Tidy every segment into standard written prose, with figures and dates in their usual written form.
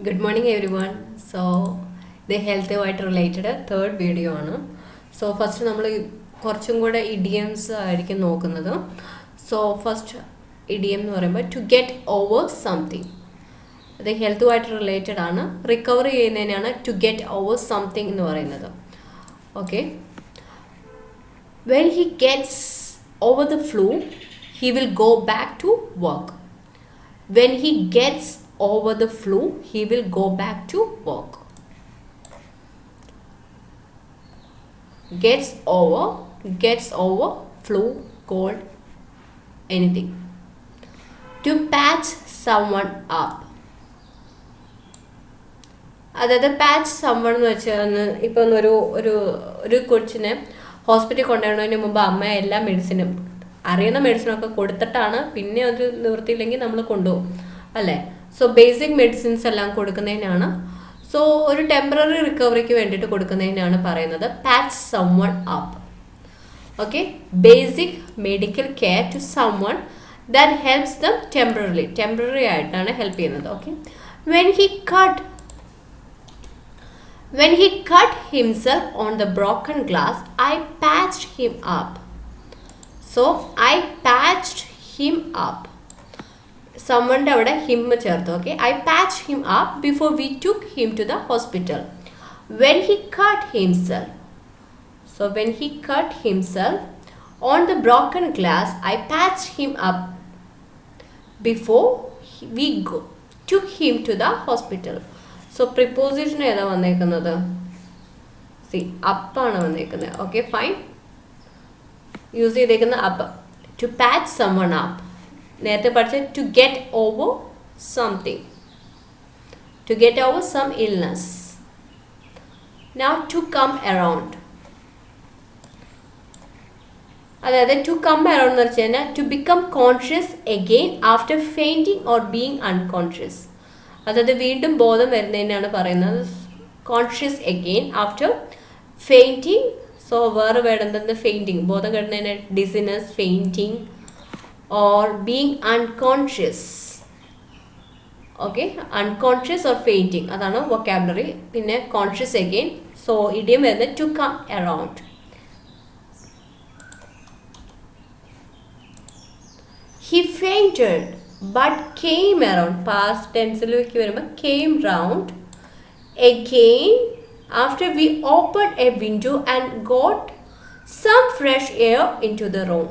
Good morning everyone. So the ഹെൽത്തുമായിട്ട് related third video ആണ്. So first നമ്മൾ കുറച്ചും കൂടെ ഇഡിയംസ് ആയിരിക്കും നോക്കുന്നത്. സോ ഫസ്റ്റ് ഇഡിയം എന്ന് പറയുമ്പോൾ ടു ഗെറ്റ് ഓവർ സംതിങ്, അത് ഹെൽത്തുമായിട്ട് റിലേറ്റഡ് ആണ്. റിക്കവർ ചെയ്യുന്നതിനാണ് ടു ഗെറ്റ് ഓവർ സംതിങ് എന്ന് പറയുന്നത്. Okay, when he gets over the flu he will go back to work. When he gets over the flu, he will go back to work. Gets over, flu, cold, anything. To patch someone up. അതായത് patch someone എന്ന് വെച്ചാൽ ഇപ്പം ഒരു കൊച്ചിനെ ഹോസ്പിറ്റലിൽ കൊണ്ടുപോകുന്നതിന് മുമ്പ് അമ്മ എല്ലാ മെഡിസിനും അറിയുന്ന മെഡിസിനൊക്കെ കൊടുത്തിട്ടാണ് പിന്നെ അത് നിവൃത്തിയില്ലെങ്കിൽ നമ്മൾ കൊണ്ടുപോകും അല്ലേ. സോ ബേസിക് മെഡിസിൻസ് എല്ലാം കൊടുക്കുന്നതിനാണ്, സോ ഒരു ടെമ്പററി റിക്കവറിക്ക് വേണ്ടിയിട്ട് കൊടുക്കുന്നതിനാണ് പറയുന്നത് patch someone up. Okay, basic medical care to summon that helps them temporary ആയിട്ടാണ് ഹെൽപ്പ് ചെയ്യുന്നത്. Okay, When he cut himself on the broken glass, I patched him up. So, I patched him up. Someone അവിടെ him ചേർത്തു. Okay, I patched him up before we took him to the hospital. When he cut himself. So, when he cut himself on the broken glass, I patched him up before we took him to the hospital. So preposition ഏതാ വന്നേക്കുന്നത്? See, അപ്പാണ് വന്നേക്കുന്നത്. Okay fine, use ചെയ്തേക്കുന്ന up. To patch someone up. നേരത്തെ പഠിച്ച to get over something, to get over some illness. Now to come around. അതായത് to come around എന്ന് വെച്ച് കഴിഞ്ഞാൽ to become conscious again after fainting or being unconscious. അതായത് വീണ്ടും ബോധം വരുന്നതിനാണ് പറയുന്നത് conscious again after fainting. So വേറെ വേർഡ് എന്തെന്ന് ഫെയിൻറ്റിങ്, ബോധം കെടുന്നതിന് dizziness, fainting or being unconscious. Okay, unconscious or fainting അതാണ് വൊക്കാബുലറി. പിന്നെ കോൺഷ്യസ് അഗെയിൻ. സോ ഇഡിയം വരുന്നത് to come around. He fainted but came around. Past tense-ലേക്ക് വരുമ്പോൾ came round again after we opened a window and got some fresh air into the room.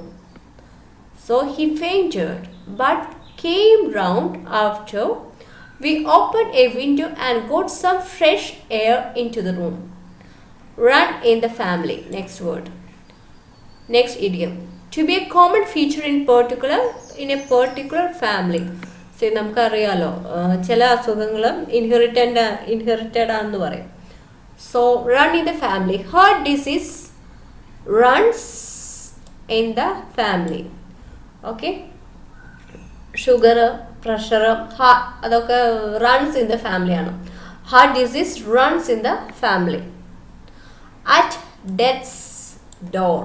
So he fainted but came round after we opened a window and got some fresh air into the room. Run in the family. Next word. Next idiom. To be a common feature in a particular family. So നമുക്കറിയാലോ ചില അസുഖങ്ങൾ inherited ആണെന്ന് പറയും. So run in the family. Heart disease runs in the family. Okay, sugar, pressure, അതൊക്കെ runs in the ഫാമിലിയാണ്. Heart disease runs in the family. At death's door.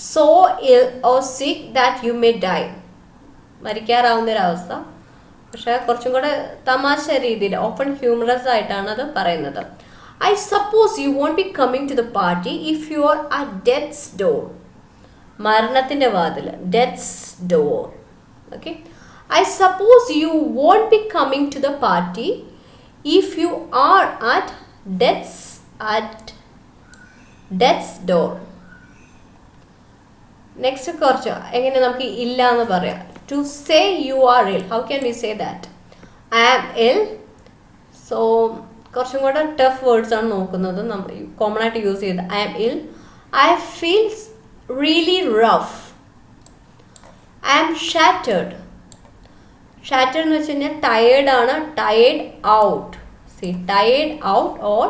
So ill or sick that you may die. മരിക്കാറാവുന്നൊരവസ്ഥ, പക്ഷേ കുറച്ചും കൂടെ തമാശ രീതിയിൽ open humorous ആയിട്ടാണ് അത് പറയുന്നത്. I suppose you won't be coming to the party if you are at death's door. മരണത്തിൻ്റെ വാതിൽ, death's door. Okay, I suppose you won't be coming to the party if you are at death's door. Next കുറച്ച് എങ്ങനെ നമുക്ക് ഇല്ല എന്ന് പറയാം. To say you are ill. How can we say that? I am ill. So കുറച്ചും കൂടെ tough words ആണ് നോക്കുന്നത്, കോമൺ ആയിട്ട് യൂസ് ചെയ്ത്. I am ill. I feels really rough. I am shattered. Shattered എന്ന് വെച്ച് കഴിഞ്ഞാൽ ടയേർഡ് ആണ്. Tired out. See, tired out or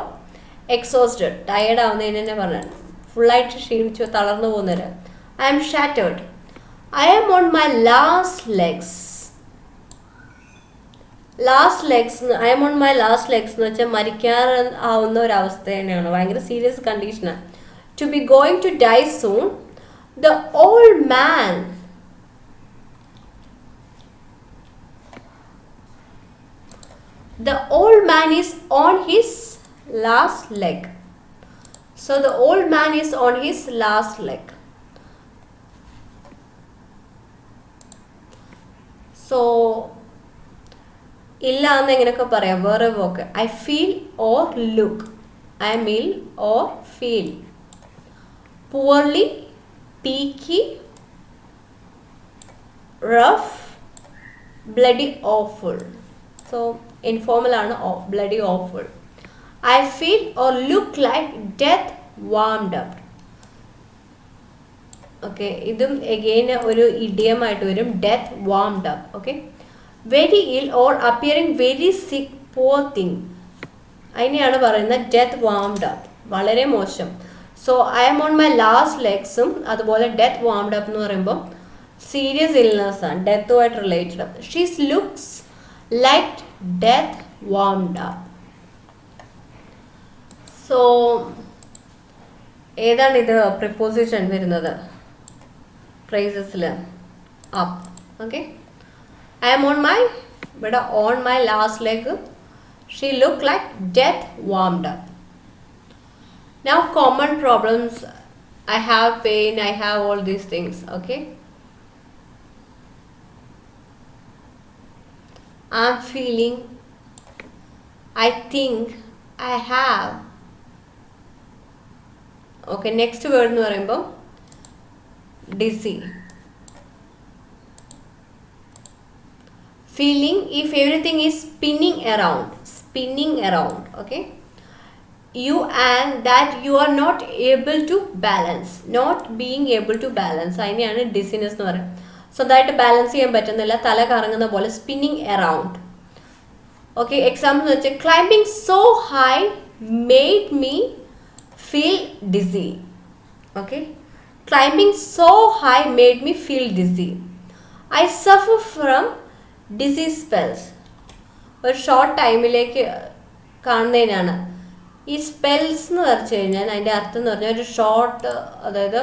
exhausted. Tired ആവുന്നതിന് തന്നെ പറഞ്ഞത് ഫുള്ളായിട്ട് ക്ഷീണിച്ചു തളർന്നു പോകുന്നവര്. I am shattered. I am on my last legs. I am on my last legs എന്ന് വെച്ചാൽ മരിക്കാറാവുന്ന ഒരവസ്ഥ തന്നെയാണ്, ഭയങ്കര സീരിയസ് കണ്ടീഷനാണ്. To be going to die soon. The old man The old man is on his last leg. So the old man is on his last leg. So ഇല്ല എന്ന് എങ്ങനെയൊക്കെ പറയാം വേറെ വാക്ക്. I feel or look. I mean or feel. Poorly, peaky, rough, bloody awful. So informal ആണ് bloody awful. I feel or look like death warmed up. Okay, ഇതും again ഒരു idiom ആയിട്ട് വരും, death warmed up. Okay, very ill or appearing very sick, poor thing. അതിനെയാണ് പറയുന്നത് death warmed up. വളരെ മോശം. So I am on my last legsഉം അതുപോലെ death warmed up എന്ന് പറയുമ്പോൾ സീരിയസ് ഇൽനെസ് ആണ്, ഡെത്തുമായിട്ട് related. She's looks like death warmed up. So ഏതാണ് ഇത് പ്രിപ്പോസിഷൻ വരുന്നത് ഫ്രേസസിൽ? Up. Okay, I am on my, ഇവിടെ on my last leg. She look like death warmed up. Now common problems. I have pain, I have all these things. Okay, I'm feeling, I think, I have. Okay, next word എന്ന് പറയുമ്പോൾ dizzy. Feeling, if everything is spinning around. Okay, you and that you are not able to balance, not being able to balance. അതിനെയാണ് dizziness എന്ന് പറയുന്നത്. സ്വന്തമായിട്ട് balance ചെയ്യാൻ പറ്റുന്നില്ല, തല കറങ്ങുന്ന പോലെ, സ്പിന്നിങ് അറൗണ്ട്. ഓക്കെ, എക്സാമ്പിൾ എന്ന് വെച്ചാൽ climbing so high made me feel DC. Okay, climbing so high made me feel DC. I suffer from DC spells. ഒരു ഷോർട്ട് ടൈമിലേക്ക് കാണുന്നതിനാണ് ഈ സ്പെൽസ് എന്ന് വരച്ചു കഴിഞ്ഞാൽ അതിൻ്റെ അർത്ഥം എന്ന് പറഞ്ഞാൽ ഒരു ഷോർട്ട്, അതായത്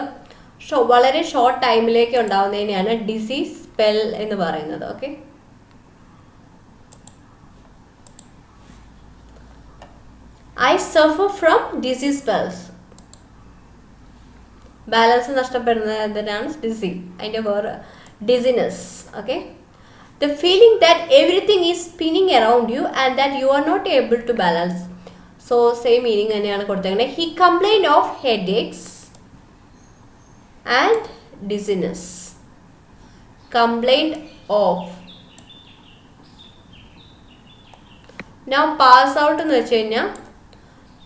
വളരെ ഷോർട്ട് ടൈമിലേക്ക് ഉണ്ടാവുന്നതിനെയാണ് ഡിസീസ് സ്പെൽ എന്ന് പറയുന്നത്. Okay, I suffer from disease spells. Balance നഷ്ടപ്പെടുന്നതിനാണ് ഡിസി, അതിൻ്റെ വേറെ dizziness. Okay, the feeling that everything is spinning around you and that you are not able to balance. So same meaning തന്നെയാണ് കൊടുത്തേക്കുന്നത്. He complained of headaches and dizziness. Complained of. Now pass out എന്ന് വെച്ച് കഴിഞ്ഞാൽ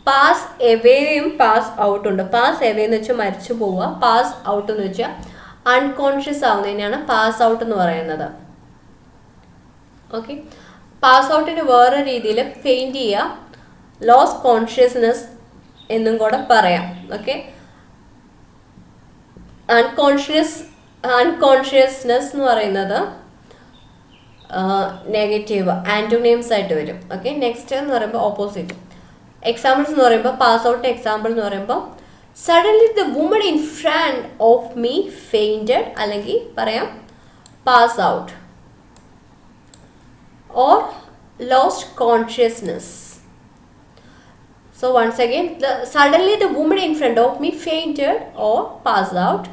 pass എവേയും pass out ഉണ്ട്. Pass away എന്ന് വെച്ചാൽ മരിച്ചു പോവുക, പാസ് ഔട്ട് എന്ന് വെച്ചാൽ അൺകോൺഷ്യസ് ആവുന്നതിനാണ് പാസ് ഔട്ട് എന്ന് പറയുന്നത്. ഓക്കെ, പാസ് ഔട്ടിന് വേറെ രീതിയിൽ ഫെയിൻറ്റ് ചെയ്യുക, ലോസ് കോൺഷ്യസ്നെസ് എന്നും കൂടെ പറയാം. ഓക്കെ, അൺകോൺഷ്യസ്നെസ് എന്ന് പറയുന്നത് നെഗറ്റീവ് ആൻറ്റോണിയംസ് ആയിട്ട് വരും. ഓക്കെ, നെക്സ്റ്റ് എന്ന് പറയുമ്പോൾ ഓപ്പോസിറ്റ്. എക്സാമ്പിൾസ് എന്ന് പറയുമ്പോൾ പാസ് ഔട്ട് എക്സാമ്പിൾ എന്ന് പറയുമ്പോൾ suddenly the woman in front of me fainted, അല്ലെങ്കിൽ പറയാം pass out. Or lost consciousness. So once again, suddenly the woman in front of me fainted or passed out.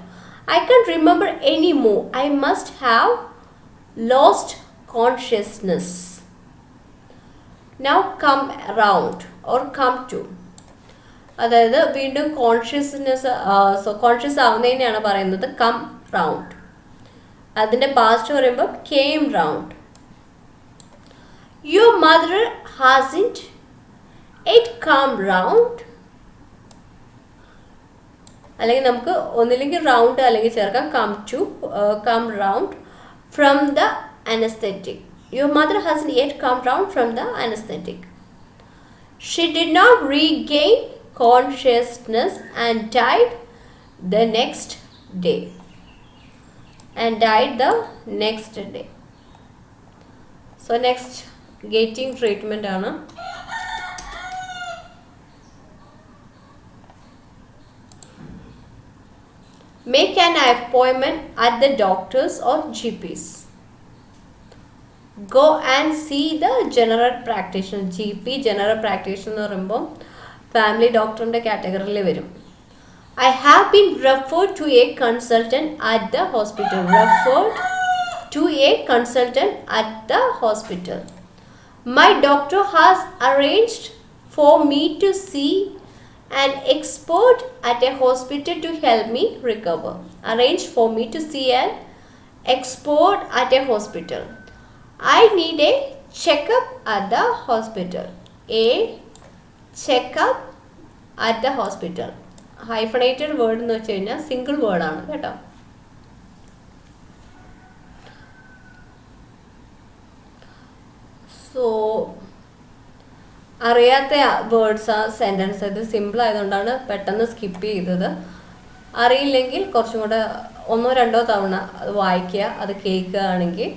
I can't remember anymore. I must have lost consciousness. Now come around or come to. അതായത് വീണ്ടും consciousness, conscious ആവുന്നതിനെയാണ് പറയുന്നത് come round. അതിൻ്റെ past പറയുമ്പോൾ came round. Your mother hasn't it come round. അല്ലെങ്കിൽ നമുക്ക് ഒന്നില്ലെങ്കിൽ round അല്ലെങ്കിൽ ചേർക്കാം come to, come round from the anaesthetic. Your mother hasn't yet come round from the anaesthetic. She did not regain consciousness and died the next day. And died the next day. So next getting treatment ആണ്. Make an appointment at the doctor's or GP's. go and see the general practitioner. GP general practitioner എന്ന് പറയുമ്പോൾ family ഡോക്ടറിൻ്റെ കാറ്റഗറിയിൽ വരും. I have been referred to a consultant at the hospital. Referred to a consultant at the hospital. My doctor has arranged for me to see an expert at a hospital to help me recover. Arranged for me to see an expert at a hospital. I need a checkup at the hospital. A checkup at the hospital. Hyphenated word എന്ന് വെച്ച് കഴിഞ്ഞാൽ single വേർഡാണ് കേട്ടോ. So അറിയാത്ത words ആ sentence ഇത് simple ആയതുകൊണ്ടാണ് പെട്ടെന്ന് സ്കിപ്പ് ചെയ്തത്. അറിയില്ലെങ്കിൽ കുറച്ചും കൂടെ 1-2 തവണ അത് വായിക്കുക, അത് കേൾക്കുകയാണെങ്കിൽ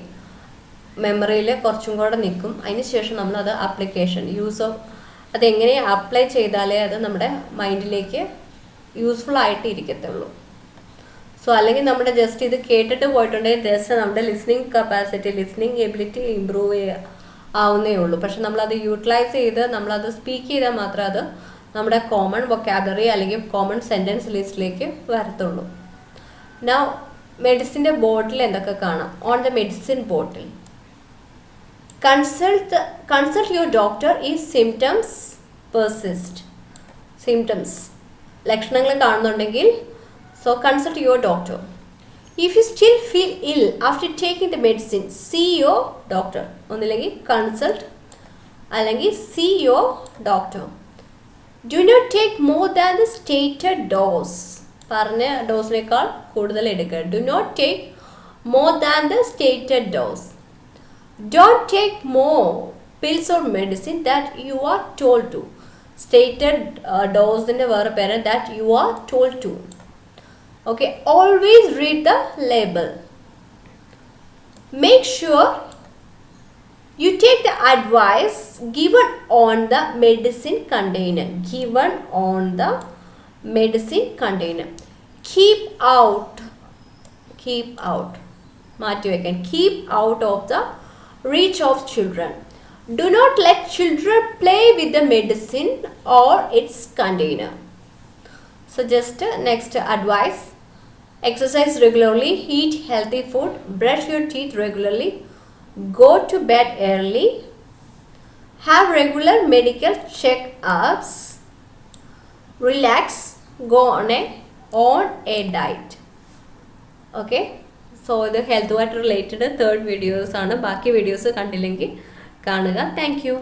മെമ്മറിയിൽ കുറച്ചും കൂടെ നിൽക്കും. അതിന് ശേഷം നമ്മളത് ആപ്ലിക്കേഷൻ യൂസ് ഓഫ് അതെങ്ങനെ അപ്ലൈ ചെയ്താലേ അത് നമ്മുടെ മൈൻഡിലേക്ക് യൂസ്ഫുൾ ആയിട്ട് ഇരിക്കത്തുള്ളൂ. സോ അല്ലെങ്കിൽ നമ്മുടെ ജസ്റ്റ് ഇത് കേട്ടിട്ട് പോയിട്ടുണ്ടെങ്കിൽ ജസ്റ്റ് നമ്മുടെ listening capacity, listening ability improve ആവുന്നേ ഉള്ളൂ. പക്ഷെ നമ്മളത് യൂട്ടിലൈസ് ചെയ്ത് നമ്മളത് സ്പീക്ക് ചെയ്താൽ മാത്രമേ അത് നമ്മുടെ കോമൺ വൊക്കാബുലറി അല്ലെങ്കിൽ കോമൺ സെൻറ്റൻസ് ലിസ്റ്റിലേക്ക് വരത്തുള്ളൂ. നൗ മെഡിസിൻ്റെ ബോട്ടിൽ എന്തൊക്കെ കാണാം? On the medicine bottle consult your doctor if symptoms persist. Symptoms ലക്ഷണങ്ങൾ കാണുന്നുണ്ടെങ്കിൽ so consult your doctor. If you still feel ill after taking the medicine, see your doctor. ഒന്നില്ലെങ്കിൽ consult അല്ലെങ്കിൽ see your doctor. Do not take more than the stated dose. പറഞ്ഞ ഡോസിനേക്കാൾ കൂടുതൽ എടുക്കുക. Do not take more than the stated dose. Don't take more pills or medicine that you are told to. Stated dose in the വേറെ പേര് that you are told to. Okay, always read the label. Make sure you take the advice given on the medicine container. Given on the medicine container. Keep out. മാറ്റി വെക്കാൻ. Keep out of the reach of children. Do not let children play with the medicine or its container. So just next advice. Exercise regularly, eat healthy food, brush your teeth regularly, go to bed early, have regular medical check-ups, relax, go on a diet. Okay. So ഇത് ഹെൽത്തുമായിട്ട് related 3rd videos ആണ്. ബാക്കി videos കണ്ടില്ലെങ്കിൽ കാണുക. Thank you.